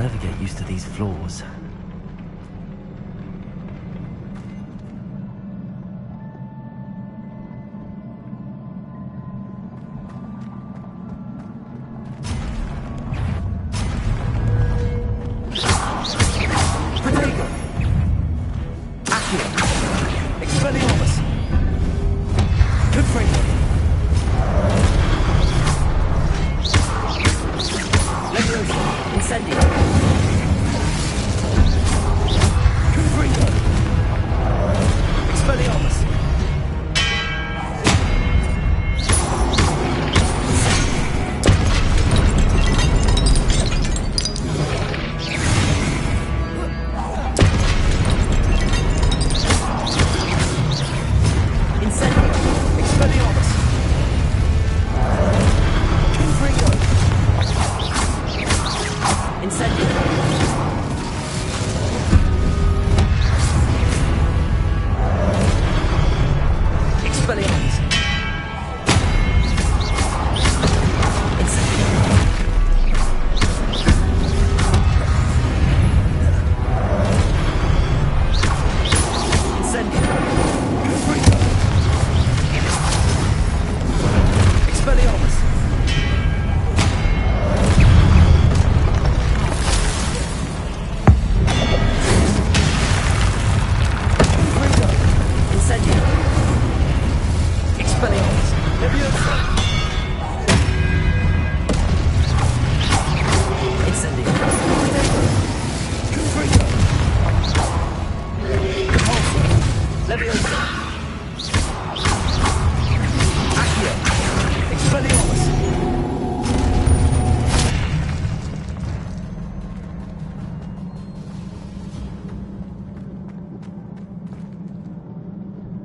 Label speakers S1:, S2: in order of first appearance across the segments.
S1: ever get used to these floors.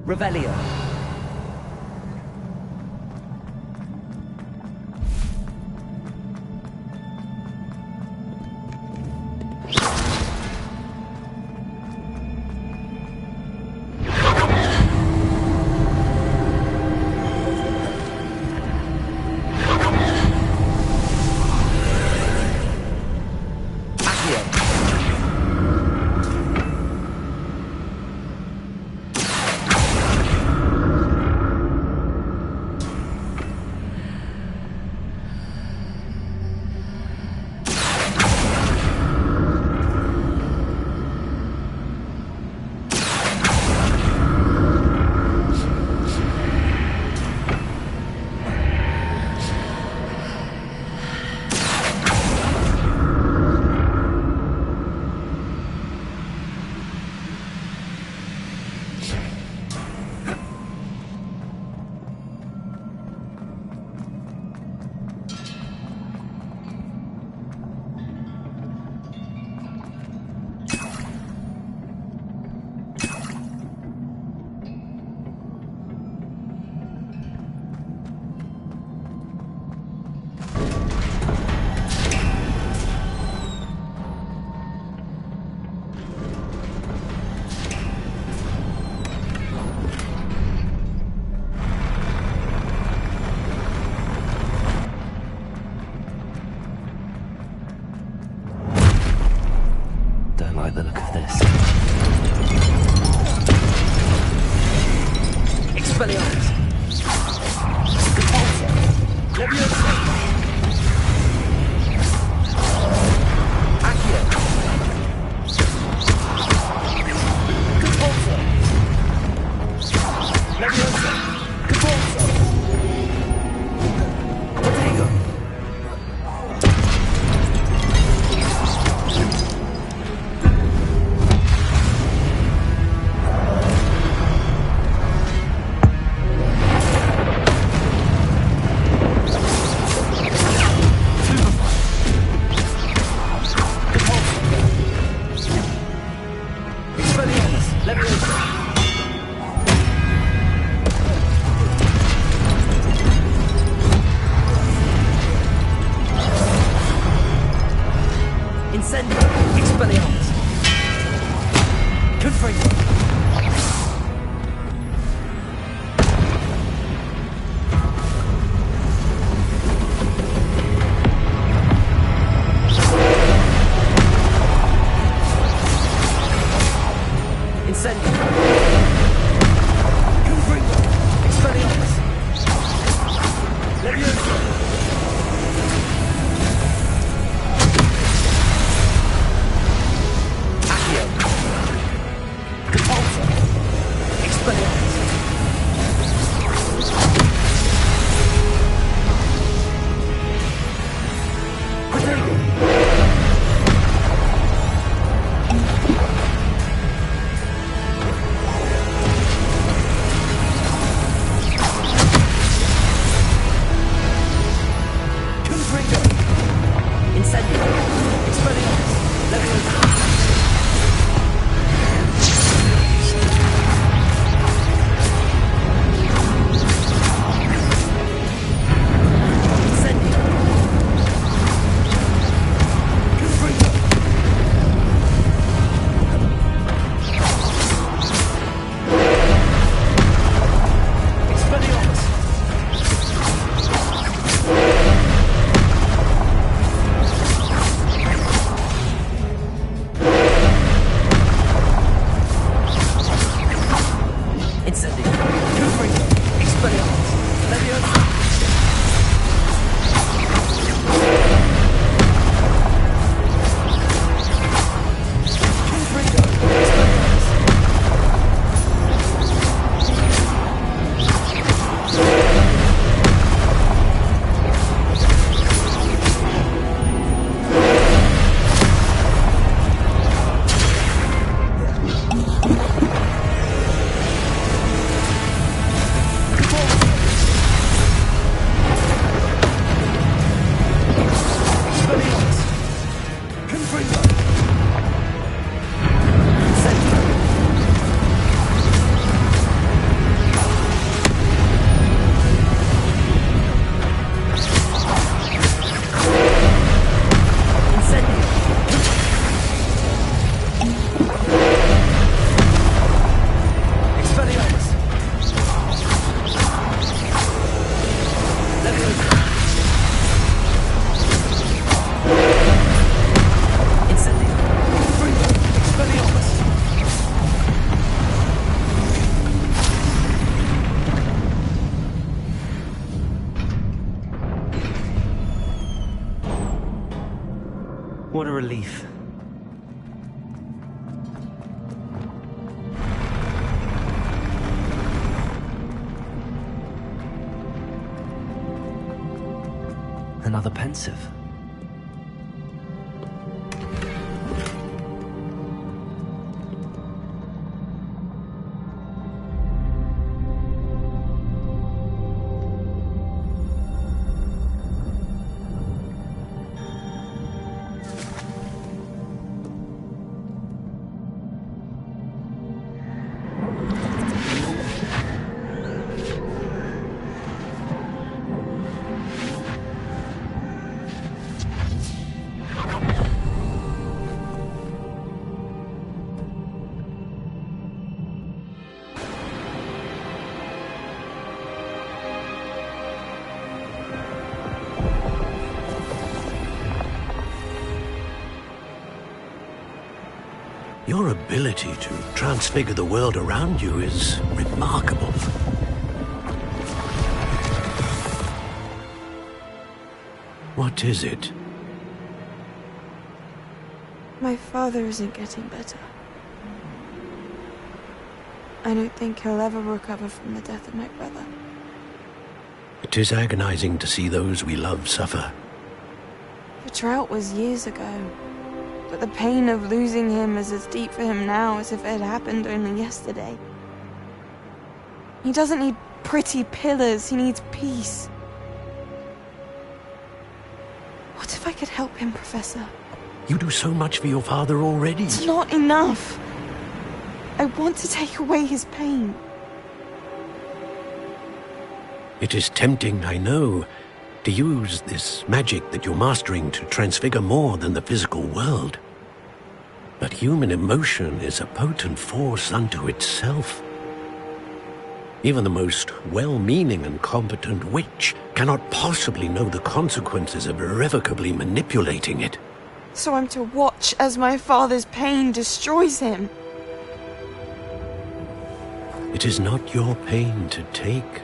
S1: Revelio. The look of this. Expelliarmus! Repulsor! Leviosa! Accio! Repulsor! Leviosa! Repulsor! Protego!
S2: relief. Another pensive.
S3: Your ability to transfigure the world around you is remarkable. What is it?
S4: My father isn't getting better. I don't think he'll ever recover from the death of my brother.
S3: It is agonizing to see those we love suffer.
S4: The drought was years ago, but the pain of losing him is as deep for him now as if it had happened only yesterday. He doesn't need pretty pillars, he needs peace. What if I could help him, Professor?
S3: You do so much for your father already.
S4: It's not enough. I want to take away his pain.
S3: It is tempting, I know, to use this magic that you're mastering to transfigure more than the physical world. But human emotion is a potent force unto itself. Even the most well-meaning and competent witch cannot possibly know the consequences of irrevocably manipulating it.
S4: So I'm to watch as my father's pain destroys him.
S3: It is not your pain to take.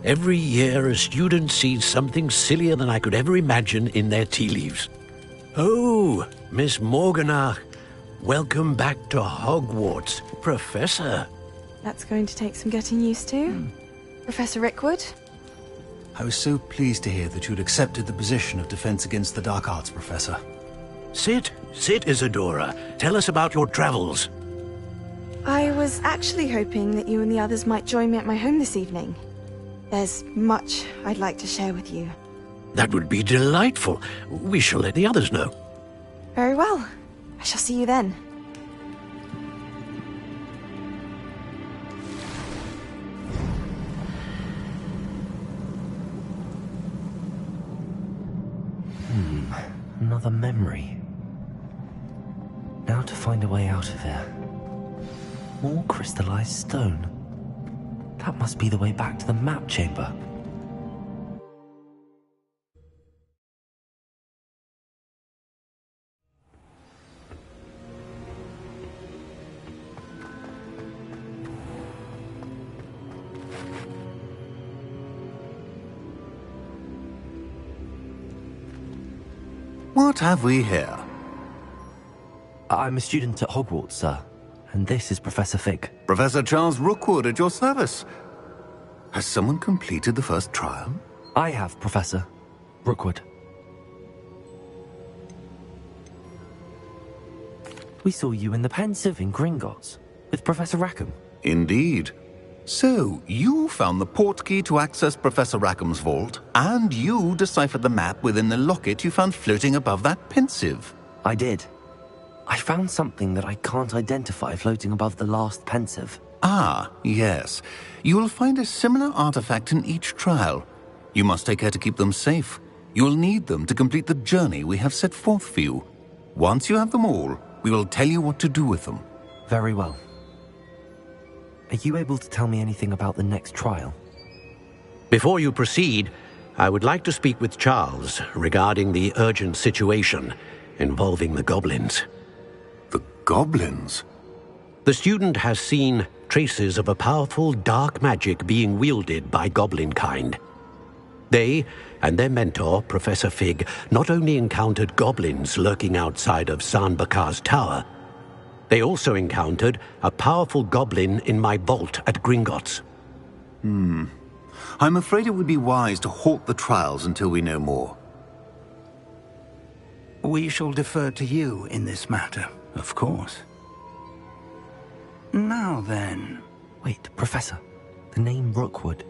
S3: Every year, a student sees something sillier than I could ever imagine in their tea leaves. Oh, Miss Morganach, welcome back to Hogwarts, Professor.
S4: That's going to take some getting used to. Professor Rickwood?
S5: I was so pleased to hear that you'd accepted the position of Defense Against the Dark Arts, Professor.
S3: Sit, Isadora. Tell us about your travels.
S4: I was actually hoping that you and the others might join me at my home this evening. There's much I'd like to share with you.
S3: That would be delightful. We shall let the others know.
S4: Very well. I shall see you then.
S2: Another memory. Now to find a way out of here. More crystallized stone. That must be the way back to the map chamber.
S6: What have we here?
S2: I'm a student at Hogwarts, sir. And this is Professor Fig.
S6: Professor Charles Rookwood at your service. Has someone completed the first trial?
S2: I have, Professor Rookwood. We saw you in the Pensive in Gringotts with Professor Rackham.
S6: Indeed. So, you found the portkey to access Professor Rackham's vault, and you deciphered the map within the locket you found floating above that Pensive.
S2: I did. I found something that I can't identify floating above the last Pensive.
S6: Ah, yes. You will find a similar artifact in each trial. You must take care to keep them safe. You will need them to complete the journey we have set forth for you. Once you have them all, we will tell you what to do with them.
S2: Very well. Are you able to tell me anything about the next trial?
S3: Before you proceed, I would like to speak with Charles regarding the urgent situation involving the goblins.
S6: goblins.
S3: The student has seen traces of a powerful dark magic being wielded by goblin kind. They and their mentor, Professor Fig, not only encountered goblins lurking outside of San Bakar's tower, they also encountered a powerful goblin in my vault at Gringotts.
S6: I'm afraid it would be wise to halt the trials until we know more.
S7: We shall defer to you in this matter, of course. Now then...
S2: Wait, Professor. The name Rookwood.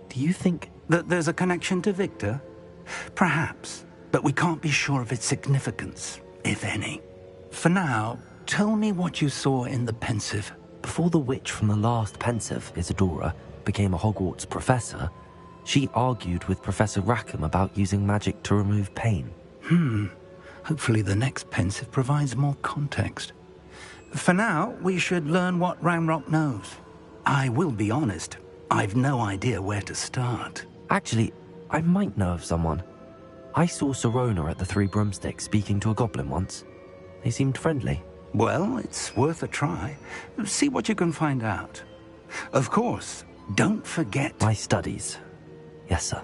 S2: Do you think...
S7: That there's a connection to Victor? Perhaps, but we can't be sure of its significance, if any. For now, tell me what you saw in the Pensive.
S2: Before the witch from the last Pensive, Isadora, became a Hogwarts professor, she argued with Professor Rackham about using magic to remove pain.
S7: Hopefully the next Pensive provides more context. For now, we should learn what Ranrock knows. I will be honest, I've no idea where to start.
S2: Actually, I might know of someone. I saw Sirona at the Three Broomsticks speaking to a goblin once. They seemed friendly.
S7: Well, it's worth a try. See what you can find out. Of course, don't forget...
S2: My studies. Yes, sir.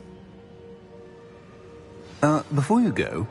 S6: Before you go...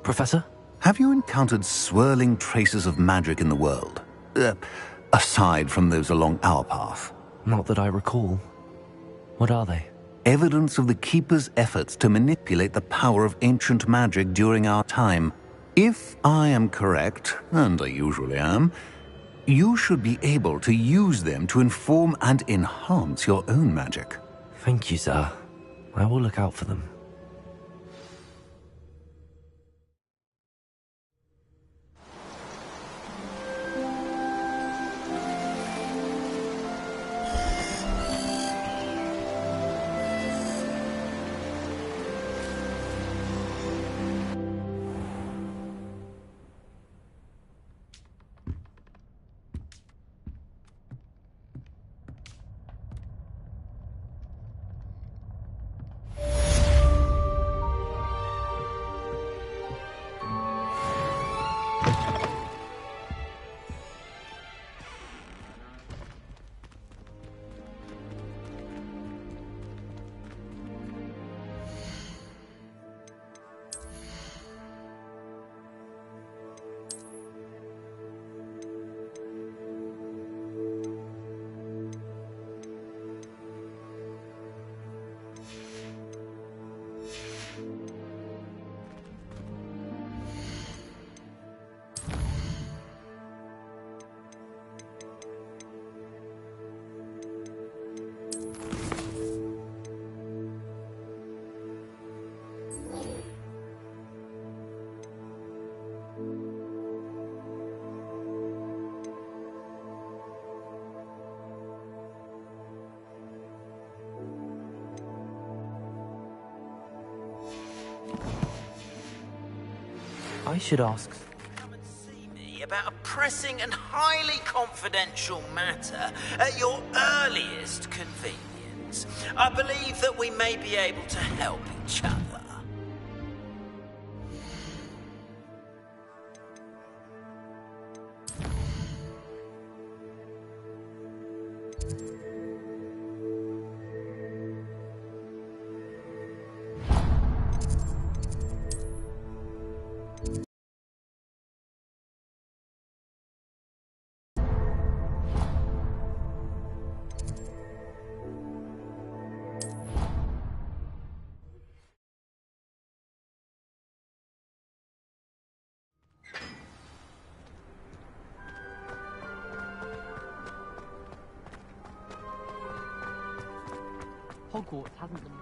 S2: Professor?
S6: Have you encountered swirling traces of magic in the world? Aside from those along our path?
S2: Not that I recall. What are they?
S6: Evidence of the Keeper's efforts to manipulate the power of ancient magic during our time. If I am correct, and I usually am, you should be able to use them to inform and enhance your own magic.
S2: Thank you, sir. I will look out for them. I should ask...
S8: Come and see me about a pressing and highly confidential matter at your earliest convenience. I believe that we may be able to help each other.
S2: Hogwarts hasn't been...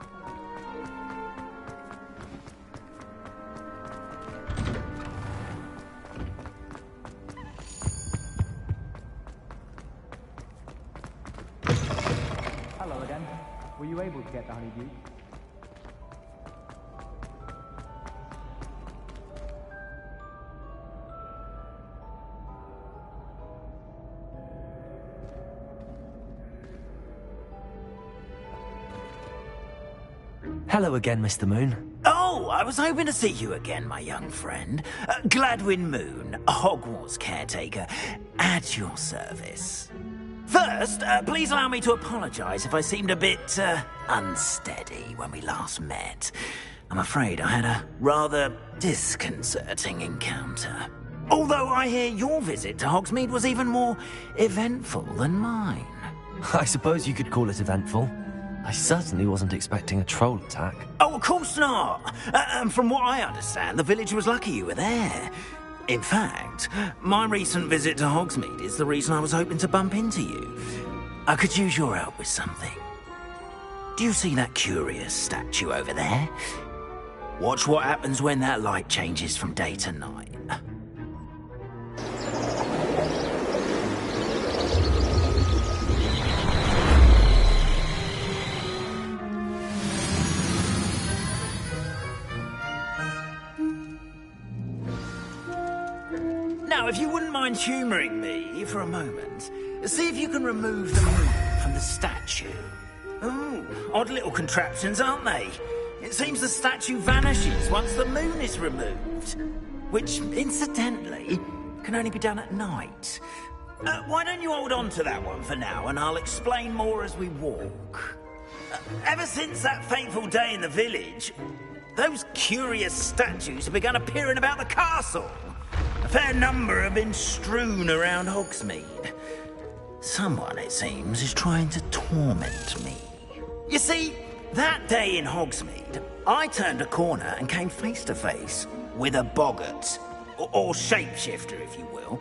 S9: Hello again. Were you able to get the honeydew?
S2: Hello again, Mr. Moon.
S8: Oh, I was hoping to see you again, my young friend. Gladwin Moon, Hogwarts caretaker, at your service. First, please allow me to apologise if I seemed a bit, unsteady when we last met. I'm afraid I had a rather disconcerting encounter. Although I hear your visit to Hogsmeade was even more eventful than mine.
S2: I suppose you could call it eventful. I certainly wasn't expecting a troll attack.
S8: Oh, of course not. And from what I understand, the village was lucky you were there. In fact, my recent visit to Hogsmeade is the reason I was hoping to bump into you. I could use your help with something. Do you see that curious statue over there? Watch what happens when that light changes from day to night. Now, if you wouldn't mind humouring me for a moment, see if you can remove the moon from the statue. Oh, odd little contraptions, aren't they? It seems the statue vanishes once the moon is removed. Which, incidentally, can only be done at night. Why don't you hold on to that one for now, and I'll explain more as we walk. Ever since that fateful day in the village, those curious statues have begun appearing about the castle. A fair number have been strewn around Hogsmeade. Someone, it seems, is trying to torment me. You see, that day in Hogsmeade, I turned a corner and came face to face with a boggart, or shapeshifter, if you will,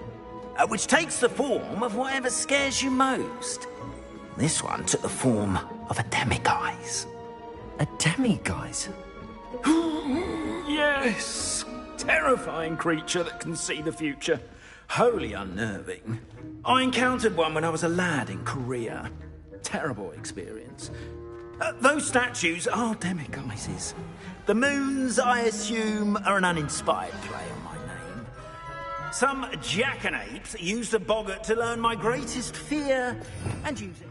S8: which takes the form of whatever scares you most. This one took the form of a demiguise.
S2: A demiguise?
S8: Yes! Terrifying creature that can see the future. Wholly unnerving. I encountered one when I was a lad in Korea. Terrible experience. Those statues are demiguises. The moons, I assume, are an uninspired play on my name. Some jackanapes used a boggart to learn my greatest fear and use it.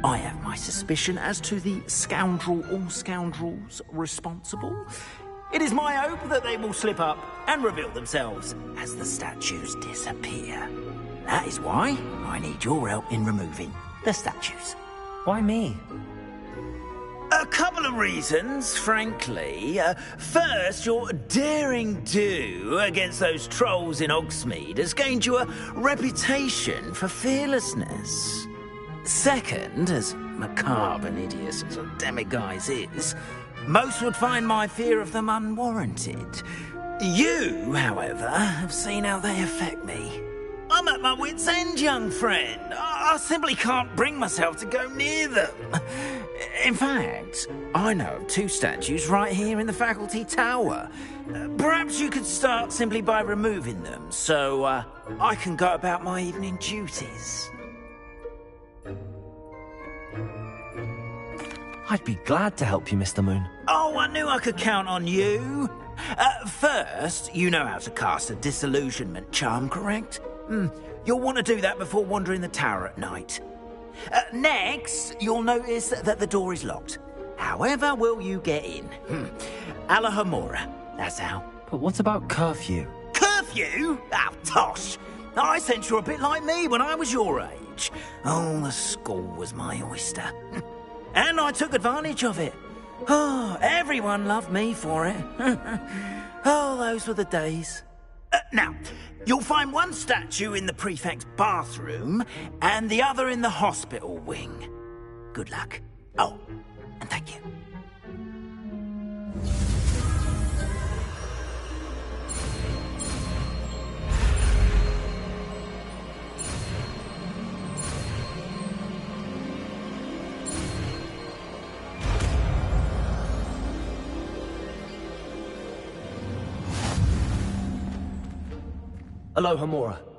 S8: I have my suspicion as to the scoundrel or scoundrels responsible. It is my hope that they will slip up and reveal themselves as the statues disappear. That is why I need your help in removing the statues.
S2: Why me?
S8: A couple of reasons, frankly. First, your daring do against those trolls in Hogsmeade has gained you a reputation for fearlessness. Second, as macabre and hideous as a demiguise is, most would find my fear of them unwarranted. You, however, have seen how they affect me. I'm at my wit's end, young friend. I simply can't bring myself to go near them. In fact, I know of two statues right here in the faculty tower. Perhaps you could start simply by removing them, so I can go about my evening duties.
S2: I'd be glad to help you, Mr. Moon.
S8: Oh, I knew I could count on you. First, you know how to cast a disillusionment charm, correct? You'll want to do that before wandering the tower at night. Next, you'll notice that the door is locked. However will you get in? Alahomora, that's how.
S2: But what about curfew?
S8: Curfew? Oh, tosh. I sense you're a bit like me when I was your age. Oh, the school was my oyster. And I took advantage of it. Oh, everyone loved me for it. Oh, those were the days. Now, you'll find one statue in the prefect's bathroom and the other in the hospital wing. Good luck. Oh, and thank you.
S1: Aloha Mora.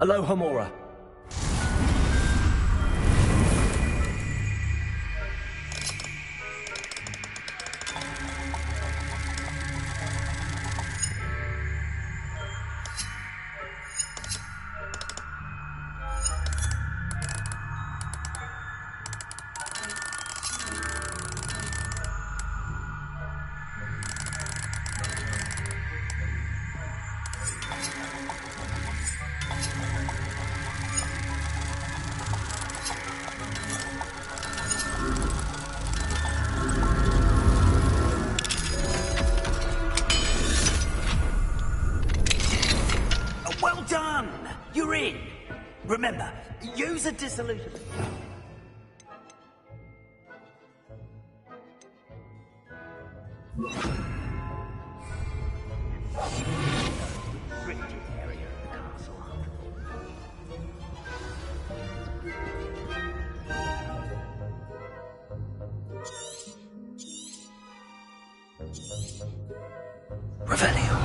S1: Aloha Mora.
S8: Well done! You're in. Remember, use a dissolution. Area of the castle.
S2: Revelio.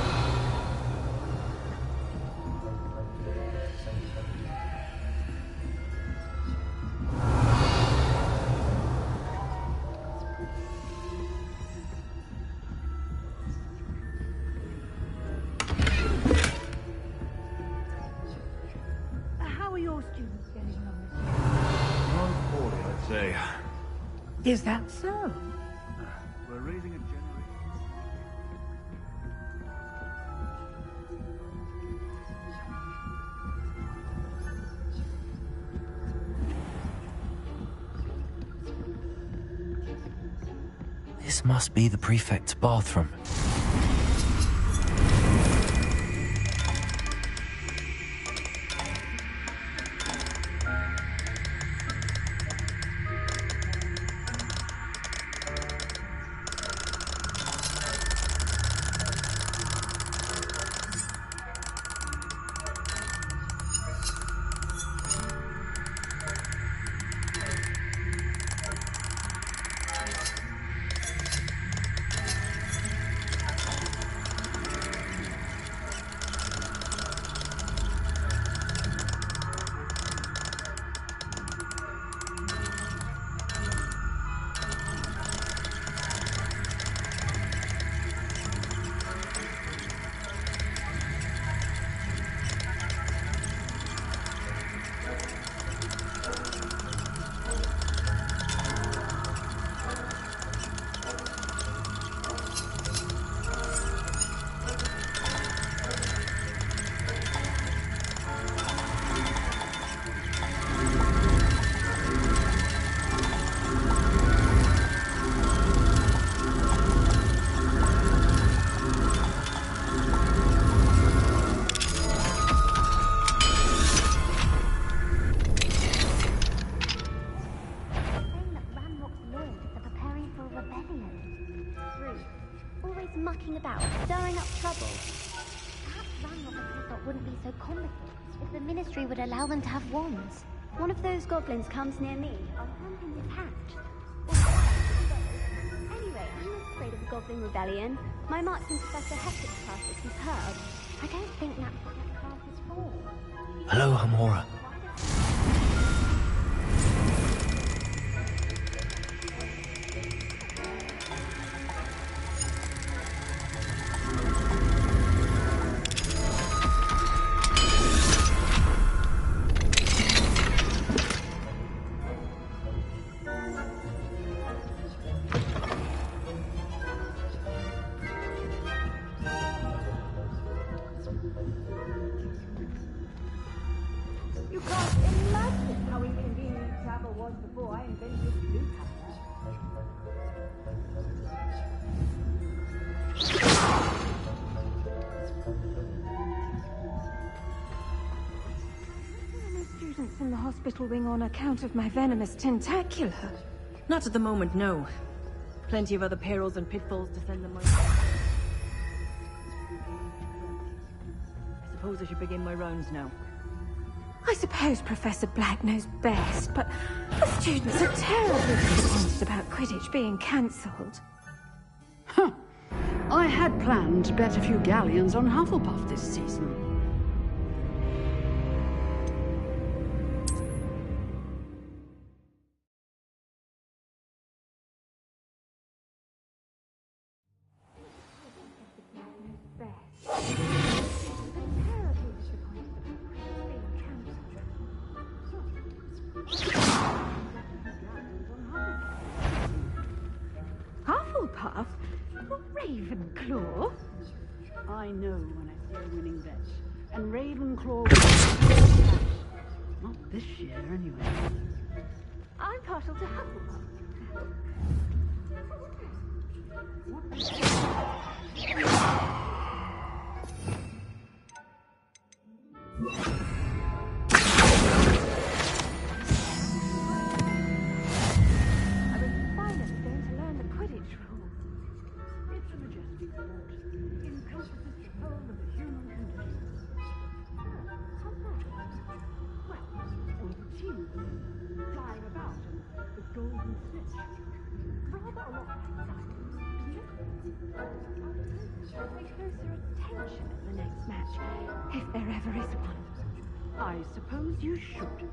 S10: How are your students getting on this
S9: Not poorly, I'd say.
S10: year? Is that so?
S9: We're raising a generation.
S2: This must be the prefect's bathroom.
S11: mucking about, stirring up trouble. Perhaps Ranrock and Hilltop wouldn't be so complicated if the Ministry would allow them to have wands. One of those goblins comes near me, I'll hand him his hat. Anyway, I'm not afraid of a goblin rebellion. My marks in Professor Hector's class, if you've heard. I don't think that's what that class is for.
S2: Hello, Hamora.
S10: You can't imagine how inconvenient travel was before I invented blue students in the hospital wing on account of my venomous tentacular.
S12: Not at the moment, no. Plenty of other perils and pitfalls to send them my... I suppose I should begin my rounds now.
S10: I suppose Professor Black knows best, but the students are terribly disappointed about Quidditch being cancelled.
S13: Huh. I had planned to bet a few galleons on Hufflepuff this season.
S10: Hufflepuff? Ravenclaw?
S13: I know when I see a winning bet. And Ravenclaw will not this year, anyway.
S10: I'm partial to Hufflepuff. Pay closer attention at the next match, if there ever is one.
S13: I suppose you should.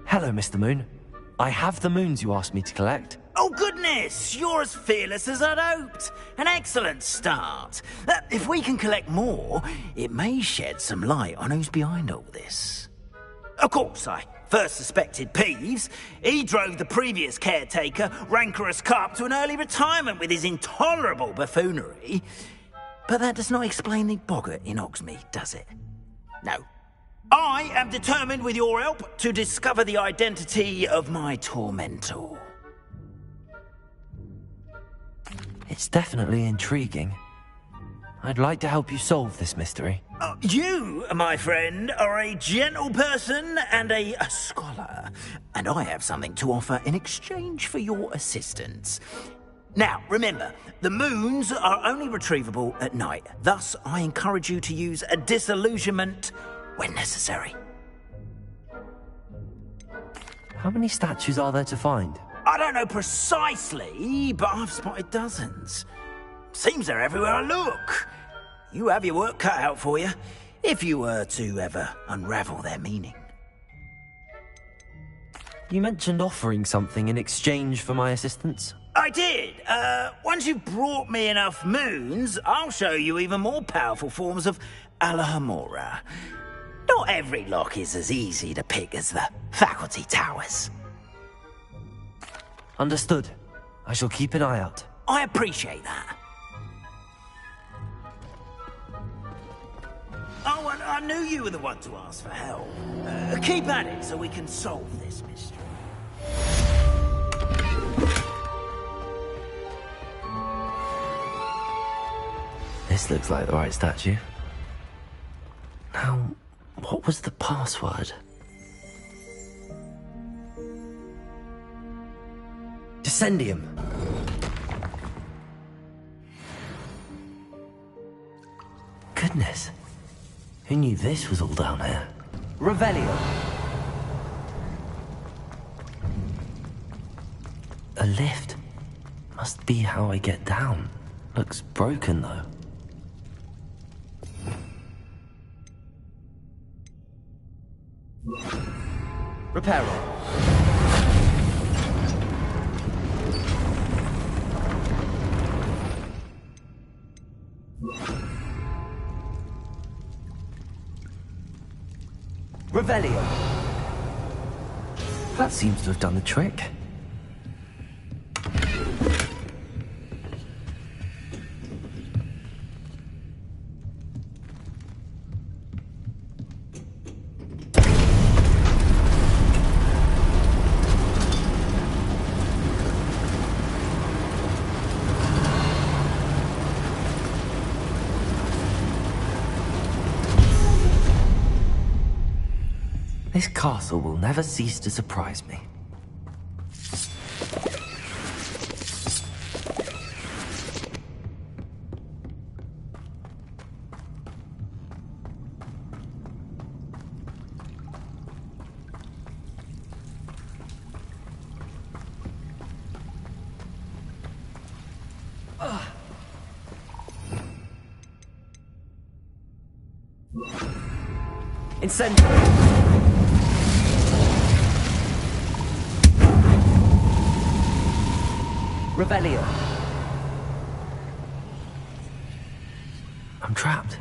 S2: Hello, Mr. Moon. I have the moons you asked me to collect.
S8: Oh, goodness! You're as fearless as I'd hoped. An excellent start. If we can collect more, it may shed some light on who's behind all this. Of course, I first suspected Peeves. He drove the previous caretaker, Rancorous Carp, to an early retirement with his intolerable buffoonery. But that does not explain the boggart in Hogsmeade, does it? No. I am determined, with your help, to discover the identity of my tormentor.
S2: It's definitely intriguing. I'd like to help you solve this mystery.
S8: You, my friend, are a gentle person and a scholar, and I have something to offer in exchange for your assistance. Now, remember, the moons are only retrievable at night. Thus, I encourage you to use a disillusionment when necessary.
S2: How many statues are there to find?
S8: I don't know precisely, but I've spotted dozens. Seems they're everywhere I look. You have your work cut out for you, if you were to ever unravel their meaning.
S2: You mentioned offering something in exchange for my assistance?
S8: I did. Once you've brought me enough moons, I'll show you even more powerful forms of Alohomora. Not every lock is as easy to pick as the faculty towers.
S2: Understood. I shall keep an eye out.
S8: I appreciate that. Oh, and I knew you were the one to ask for help. Keep at it so we can solve this mystery.
S2: This looks like the right statue. Now, what was the password? Descendium. Goodness. Who knew this was all down here? Revelio. A lift. Must be how I get down. Looks broken, though. Repair roll. Revelio. That seems to have done the trick. This castle will never cease to surprise me. Incendiary! Revelio. I'm trapped.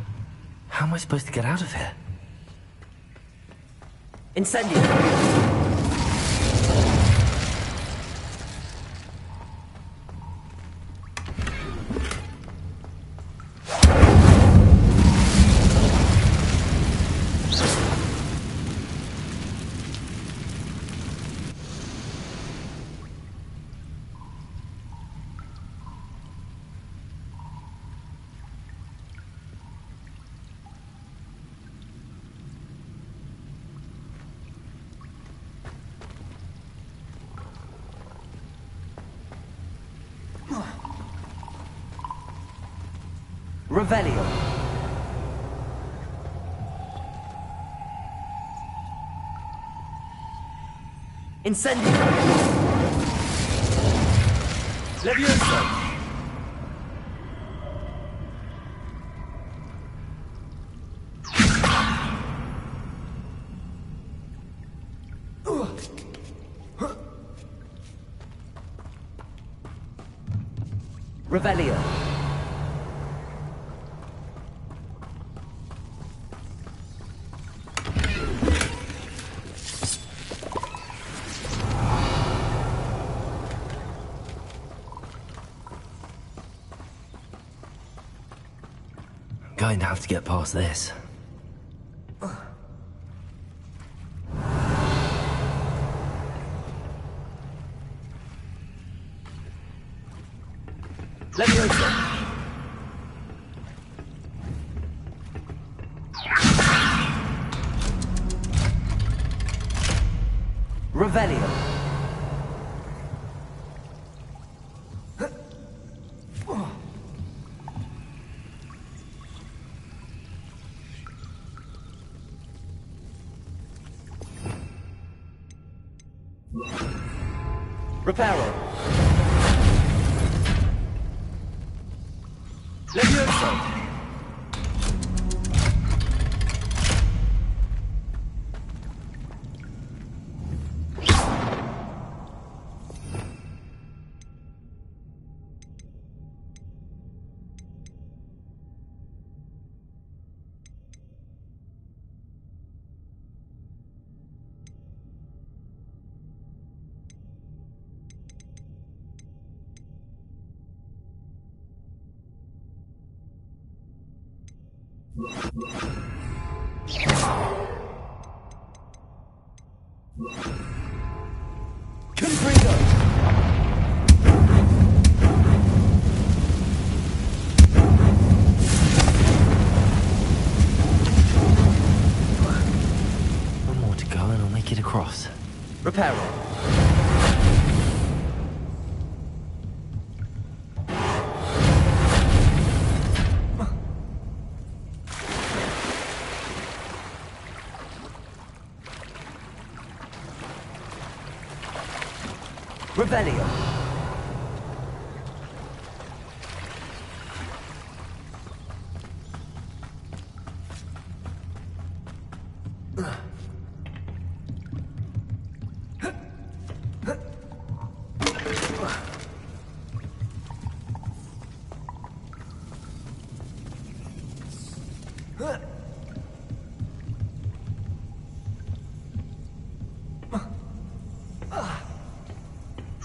S2: How am I supposed to get out of here? Incendio. Revelio. Incendio. Levioso. Revelio. Going to have to get past this. Levioso. Revelio. Reparo. Levioso. One more to go and I'll make it across. Reparo. Revelio.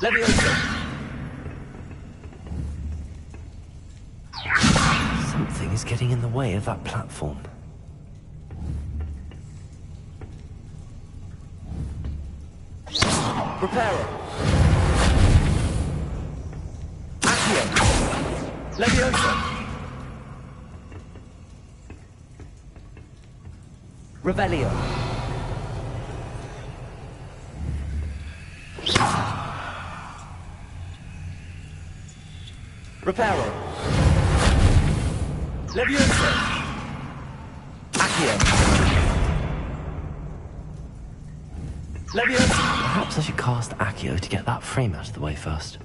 S1: Leviosa!
S2: Something is getting in the way of that platform.
S1: Preparo! Accio! Leviosa! Revelio! Reparo! Leviosa! Accio! Leviosa!
S2: Perhaps I should cast Accio to get that frame out of the way first.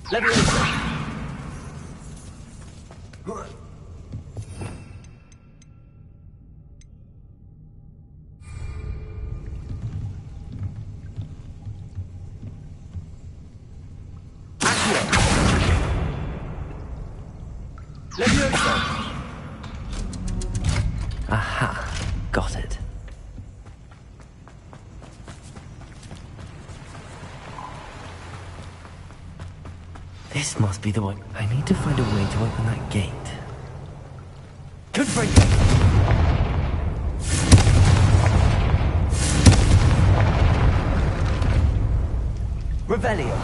S1: Leviosa! Accio! Leviosa!
S2: Aha, got it. This must be the way. I need to find a way to open that gate.
S1: Confringo! Revelio!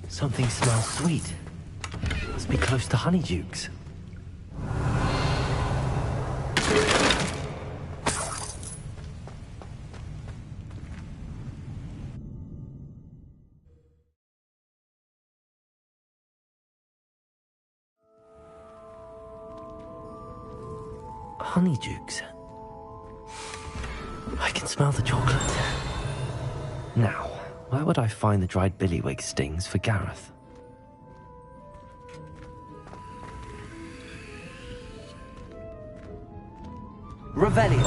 S2: Something smells sweet. Must be close to Honeydukes. Honeydukes. I can smell the chocolate. Now, where would I find the dried billywig stings for Gareth?
S1: Revelio!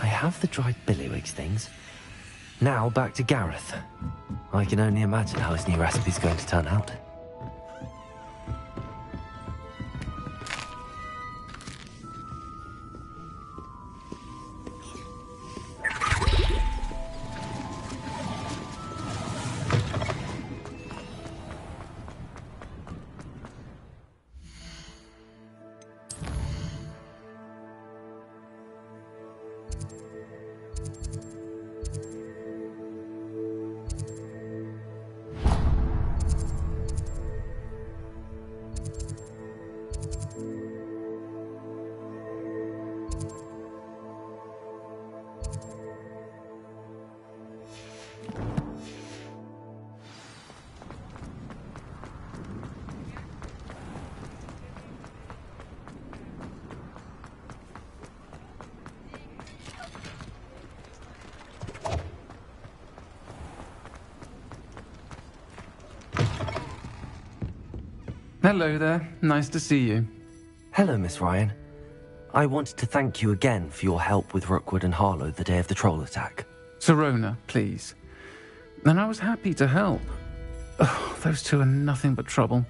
S2: I have the dried billywig stings. Now back to Gareth. I can only imagine how his new recipe's going to turn out.
S14: Hello there. Nice to see you.
S2: Hello, Miss Ryan. I wanted to thank you again for your help with Rookwood and Harlow the day of the troll attack.
S14: Serona, please. And I was happy to help. Oh, those two are nothing but trouble.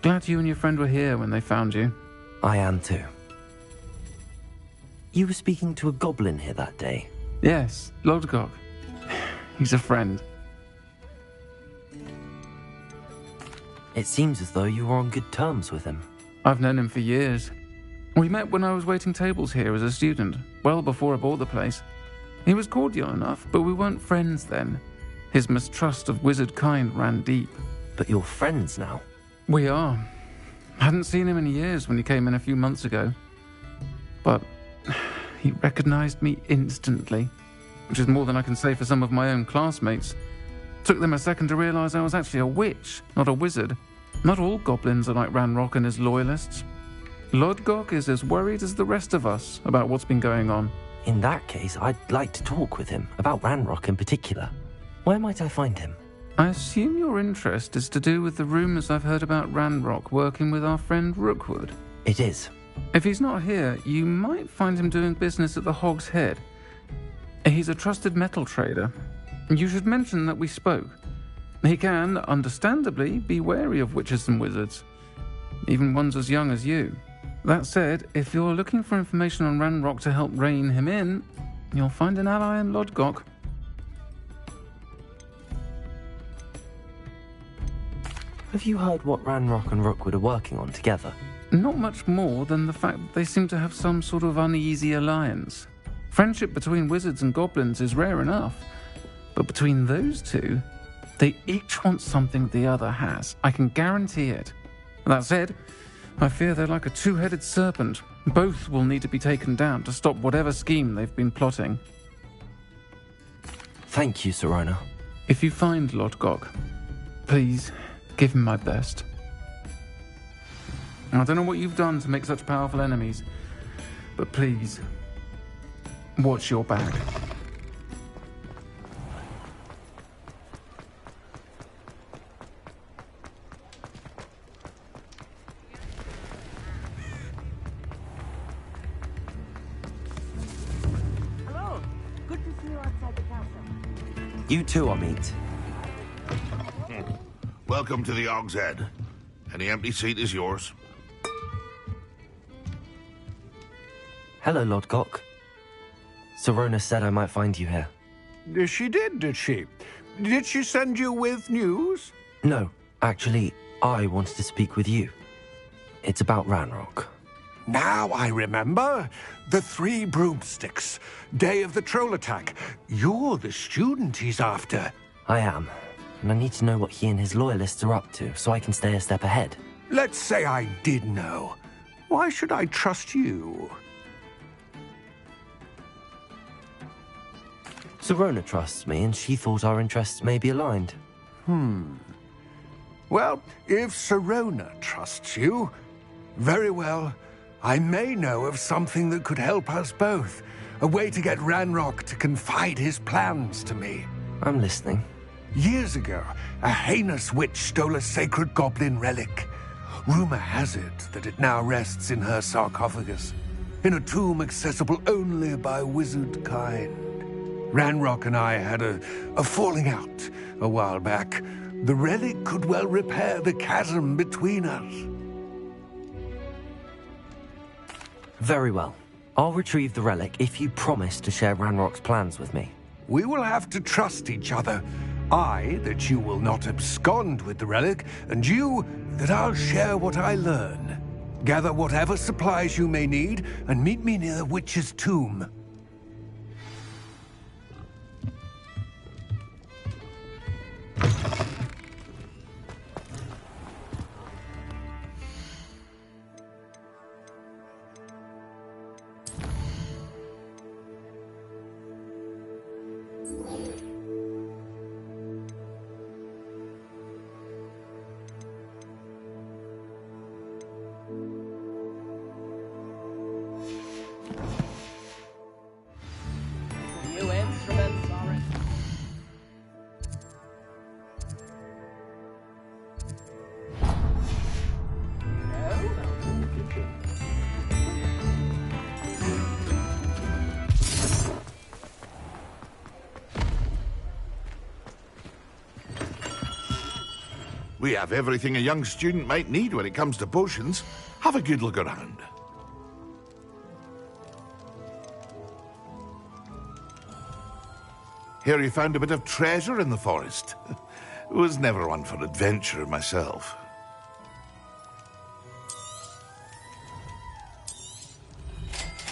S14: Glad you and your friend were here when they found you.
S2: I am too. You were speaking to a goblin here that day?
S14: Yes, Lodgok. He's a friend.
S2: It seems as though you were on good terms with him.
S14: I've known him for years. We met when I was waiting tables here as a student, well before I bought the place. He was cordial enough, but we weren't friends then. His mistrust of wizard kind ran deep.
S2: But you're friends now?
S14: We are. Hadn't seen him in years when he came in a few months ago. But he recognized me instantly, which is more than I can say for some of my own classmates. Took them a second to realize I was actually a witch, not a wizard. Not all goblins are like Ranrock and his loyalists. Lodgok is as worried as the rest of us about what's been going on.
S2: In that case, I'd like to talk with him, about Ranrock in particular. Where might I find him?
S14: I assume your interest is to do with the rumors I've heard about Ranrock working with our friend Rookwood.
S2: It is.
S14: If he's not here, you might find him doing business at the Hog's Head. He's a trusted metal trader. You should mention that we spoke. He can, understandably, be wary of witches and wizards, even ones as young as you. That said, if you're looking for information on Ranrock to help rein him in, you'll find an ally in Lodgok.
S2: Have you heard what Ranrock and Rookwood are working on together?
S14: Not much more than the fact that they seem to have some sort of uneasy alliance. Friendship between wizards and goblins is rare enough, but between those two, they each want something the other has. I can guarantee it. That said, I fear they're like a two-headed serpent. Both will need to be taken down to stop whatever scheme they've been plotting.
S2: Thank you, Sirona.
S14: If you find Lodgok, please give him my best. I don't know what you've done to make such powerful enemies, but please, watch your back.
S15: Hello. Good to see you outside the castle.
S2: You too, Amit.
S16: Welcome to the Hog's Head. Any empty seat is yours.
S2: Hello, Lodgok. Sirona said I might find you here.
S17: She did she? Did she send you with news?
S2: No, actually, I wanted to speak with you. It's about Ranrock.
S17: Now I remember. The 3 broomsticks. Day of the troll attack. You're the student he's after.
S2: I am, and I need to know what he and his loyalists are up to so I can stay a step ahead.
S17: Let's say I did know. Why should I trust you?
S2: Sirona trusts me, and she thought our interests may be aligned.
S17: Well, if Sirona trusts you, very well. I may know of something that could help us both. A way to get Ranrock to confide his plans to me.
S2: I'm listening.
S17: Years ago, a heinous witch stole a sacred goblin relic. Rumor has it that it now rests in her sarcophagus, in a tomb accessible only by wizard kind. Ranrock and I had a falling out a while back. The relic could well repair the chasm between us.
S2: Very well. I'll retrieve the relic if you promise to share Ranrock's plans with me.
S17: We will have to trust each other. I, that you will not abscond with the relic, and you, that I'll share what I learn. Gather whatever supplies you may need, and meet me near the witch's tomb.
S15: New instruments are in.
S16: We have everything a young student might need when it comes to potions. Have a good look around. Here you found a bit of treasure in the forest. Was never one for adventure myself.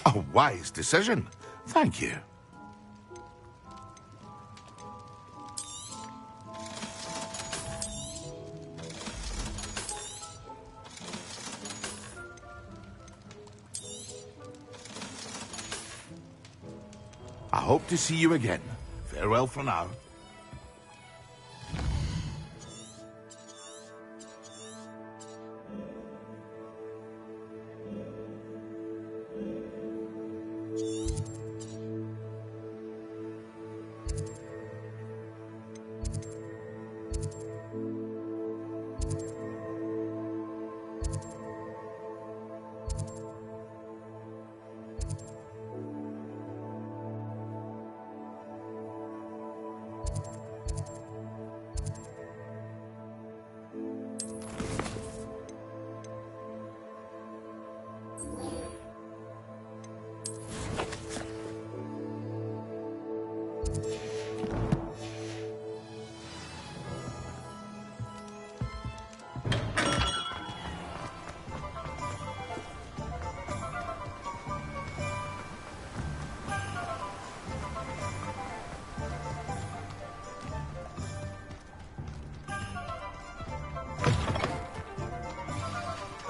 S16: A wise decision. Thank you. hope to see you again. Farewell for now.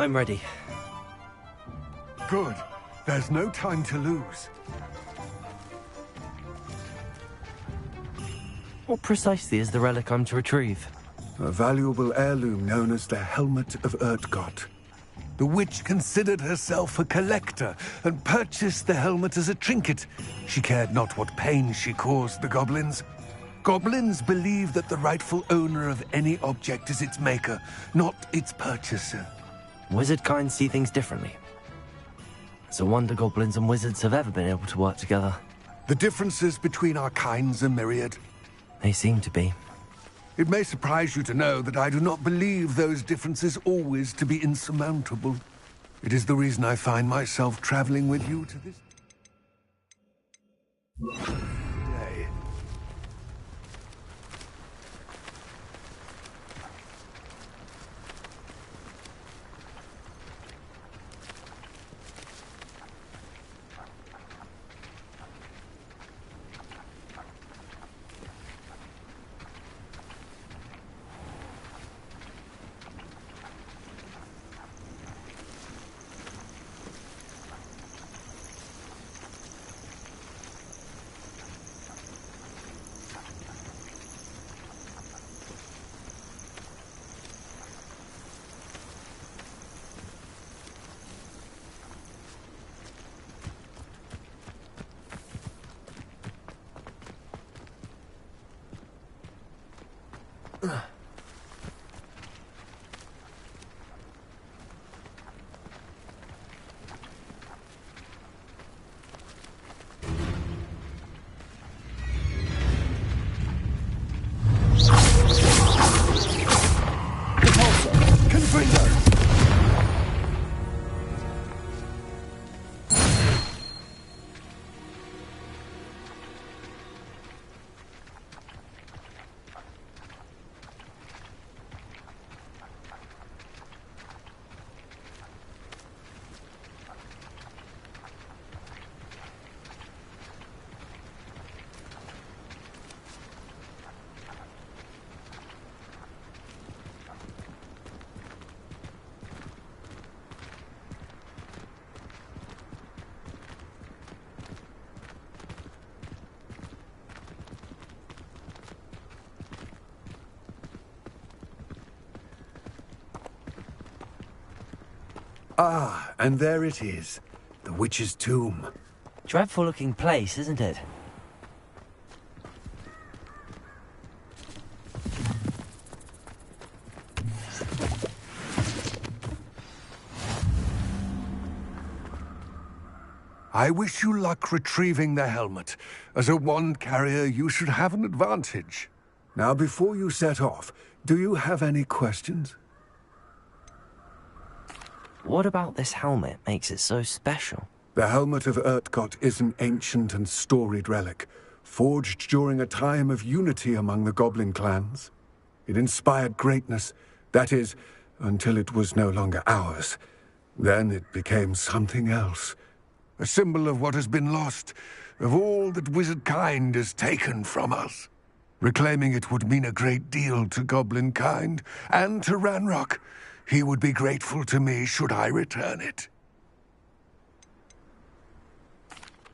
S2: I'm ready.
S17: Good. There's no time to lose.
S2: What precisely is the relic I'm to retrieve?
S17: A valuable heirloom known as the Helmet of Urtgott. The witch considered herself a collector and purchased the helmet as a trinket. She cared not what pain she caused the goblins. Goblins believe that the rightful owner of any object is its maker, not its purchaser.
S2: Wizard kind see things differently. It's a wonder goblins and wizards have ever been able to work together.
S17: The differences between our kinds are myriad.
S2: They seem to be.
S17: It may surprise you to know that I do not believe those differences always to be insurmountable. It is the reason I find myself traveling with you to this day. Ah, and there it is. The witch's tomb.
S2: Dreadful looking place, isn't it?
S17: I wish you luck retrieving the helmet. As a wand carrier, you should have an advantage. Now, before you set off, do you have any questions?
S2: What about this helmet makes it so special?
S17: The Helmet of Urtgott is an ancient and storied relic, forged during a time of unity among the goblin clans. It inspired greatness, that is, until it was no longer ours. Then it became something else. A symbol of what has been lost, of all that wizard kind has taken from us. Reclaiming it would mean a great deal to goblin kind, and to Ranrock. He would be grateful to me should I return it.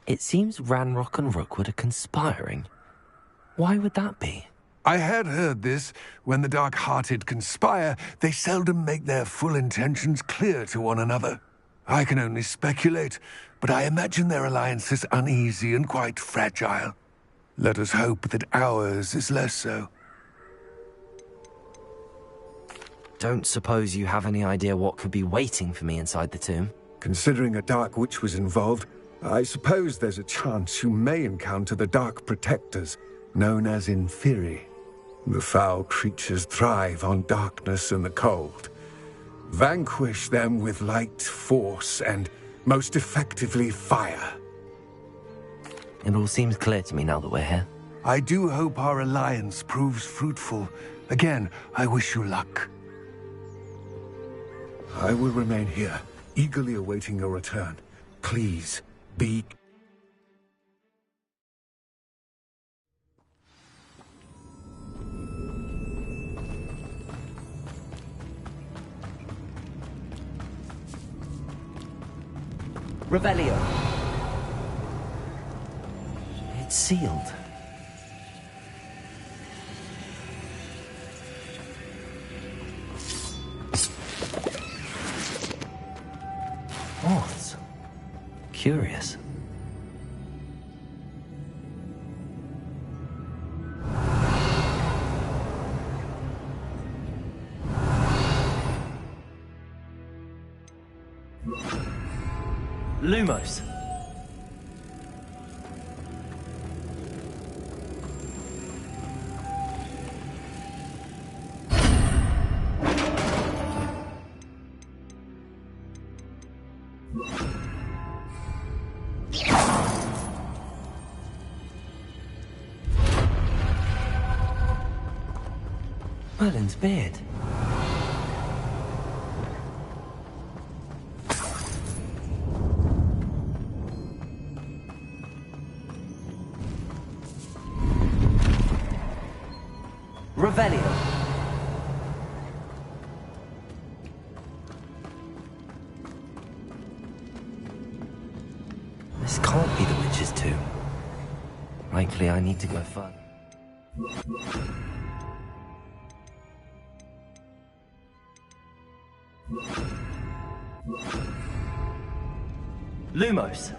S2: It seems Ranrock and Rookwood are conspiring. Why would that be?
S17: I had heard this. When the dark-hearted conspire, they seldom make their full intentions clear to one another. I can only speculate, but I imagine their alliance is uneasy and quite fragile. Let us hope that ours is less so.
S2: Don't suppose you have any idea what could be waiting for me inside the tomb?
S17: Considering a Dark Witch was involved, I suppose there's a chance you may encounter the Dark Protectors, known as Inferi. The foul creatures thrive on darkness and the cold. Vanquish them with light, force, and most effectively fire.
S2: It all seems clear to me now that we're here.
S17: I do hope our alliance proves fruitful. Again, I wish you luck. I will remain here, eagerly awaiting your return. Please, be...
S1: Revelio.
S2: It's sealed. Moths. Curious.
S1: Lumos.
S2: Merlin's beard.
S1: Revelio.
S2: This can't be the witch's tomb. Likely I need to go further.
S1: Lumos.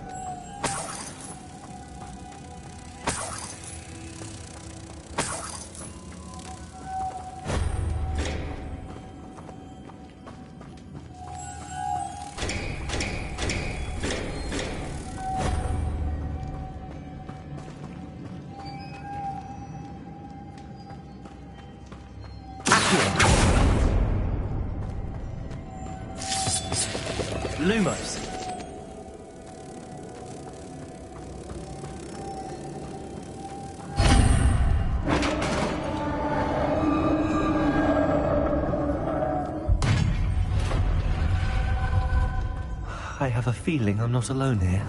S1: Lumos.
S2: I have a feeling I'm not alone here.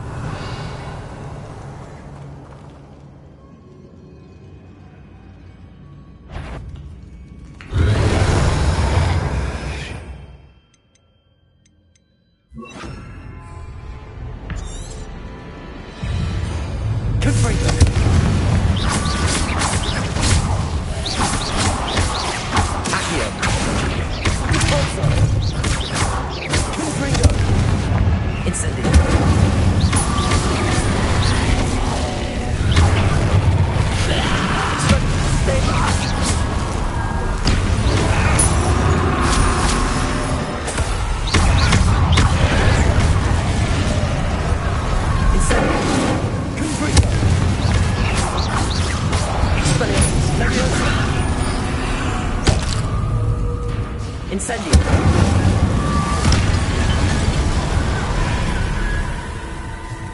S1: Incendio.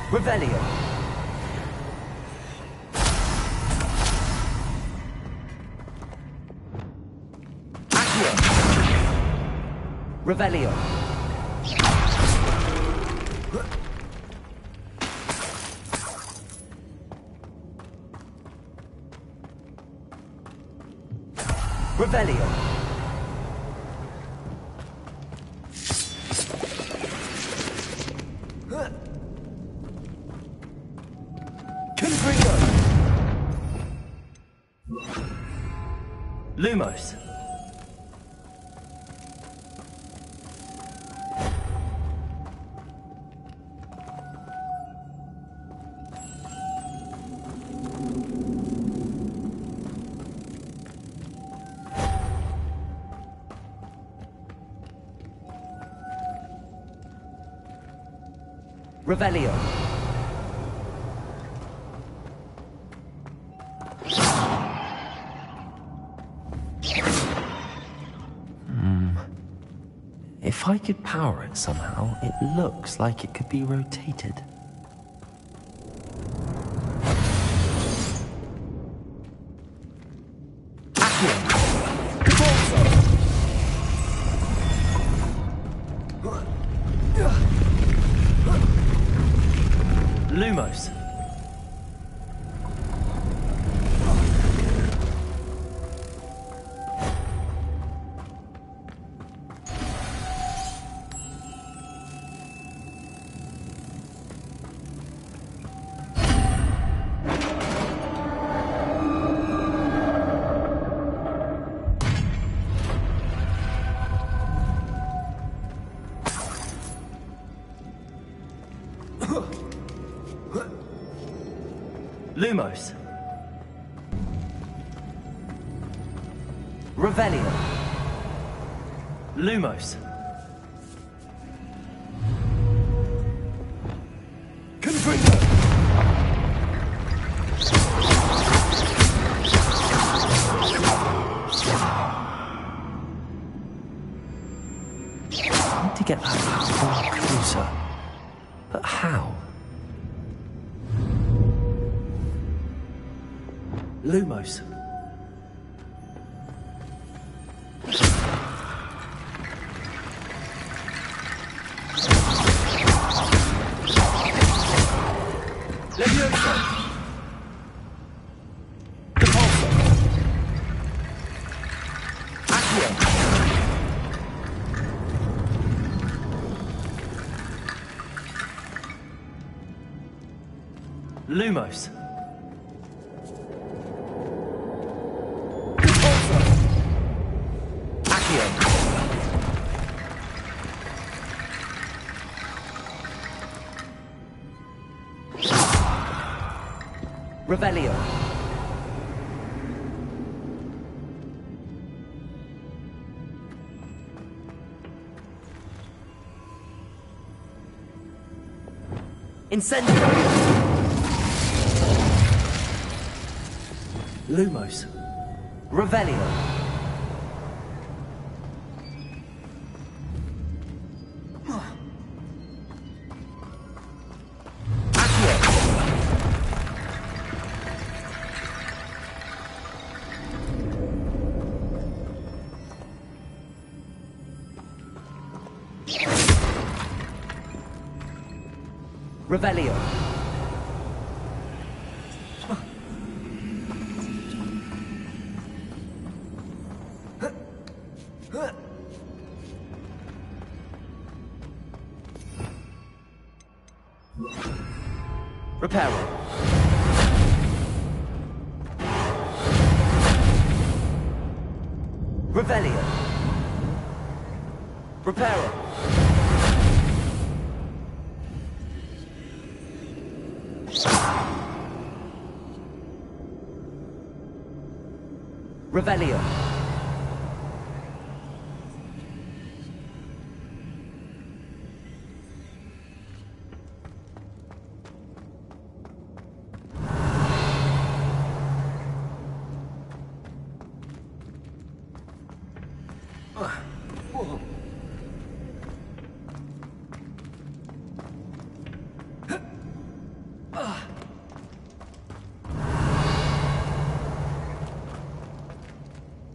S1: Revelio. Accio. Revelio. Revelio.
S2: Lumos.
S1: Revelio.
S2: If I could power it somehow, it looks like it could be rotated.
S1: Lumos. Lumos. Revelio. Lumos.
S2: I need to get that power closer. But how?
S1: Lumos. Levioso. Depulso. Accio. Lumos. Revelio. Incendio. Lumos. Revelio. Revelio. Reparo. Revelio. Reparo. Revelio.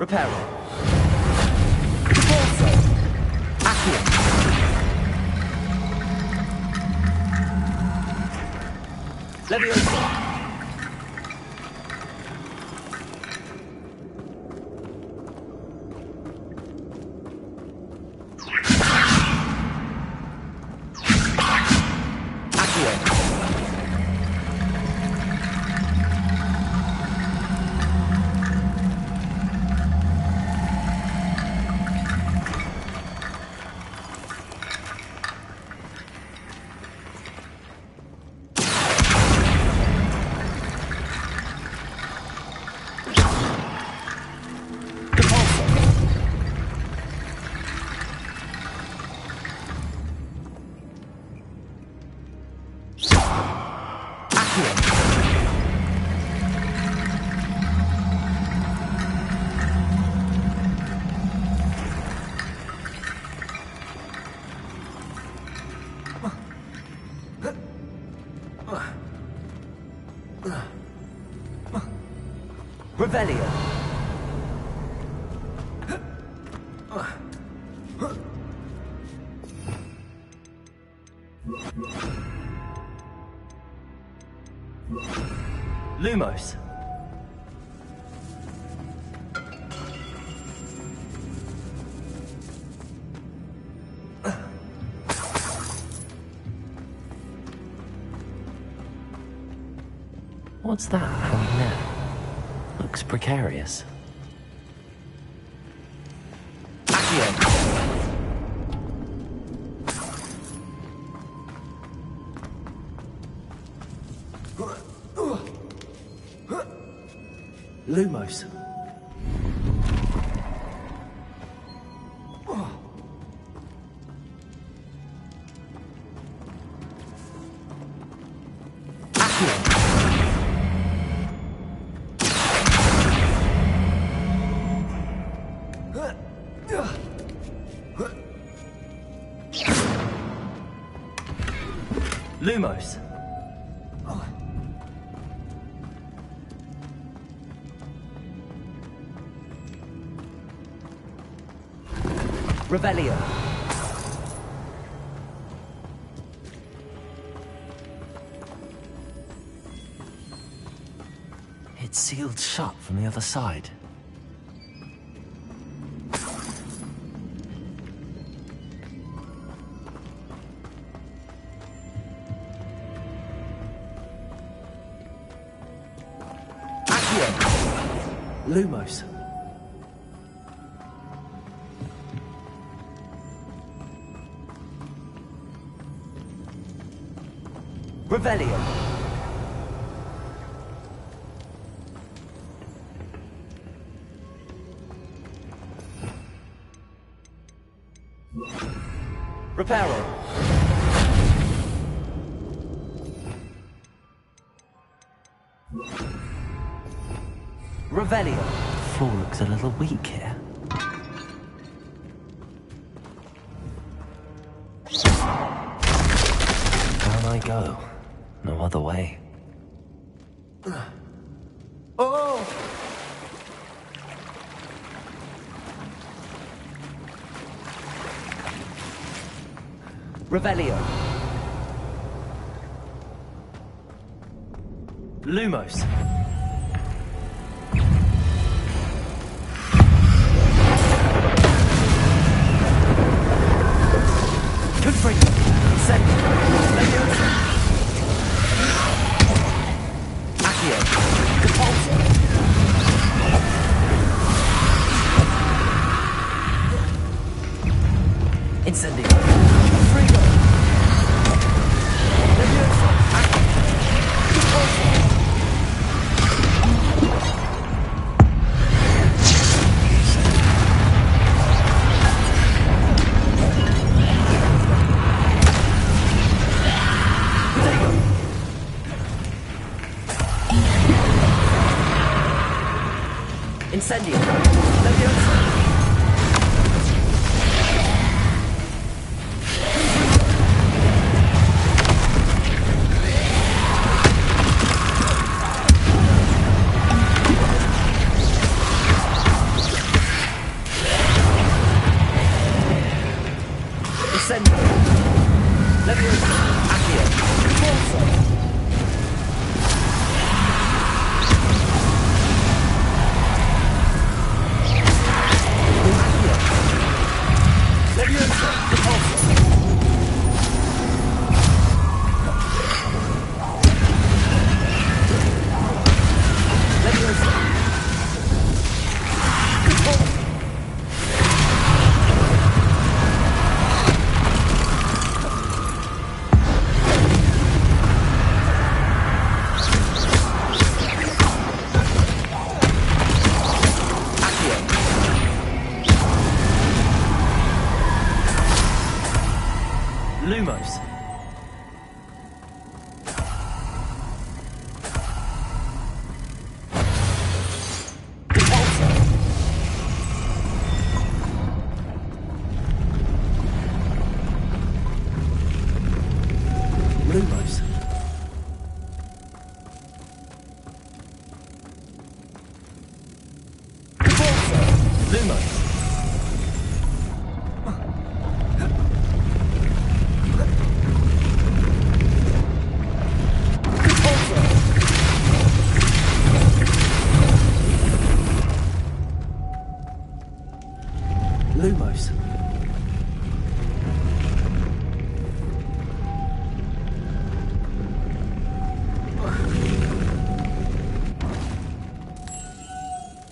S1: Reparo. Depulso. Accio. Levioso. Revelio.
S2: Lumos. What's that hanging there? Looks precarious. Lumos. Lumos.
S1: Revelio.
S2: It's sealed shut from the other side. Lumos.
S1: Revelio. Reparo. Revelio.
S2: The floor looks a little weak here. Down I go. No other way.
S1: Oh! Revelio.
S2: Lumos.
S1: Confringo. Send. Leviosa. Accio. Compulso. Incendio. Confringo. Leviosa. Accio. Compulso. Incendio. Leviosa. Incendio. Leviosa. Accio. Compulso.
S2: Lumos. Lumos.
S1: Lumos.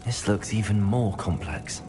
S2: This looks even more complex.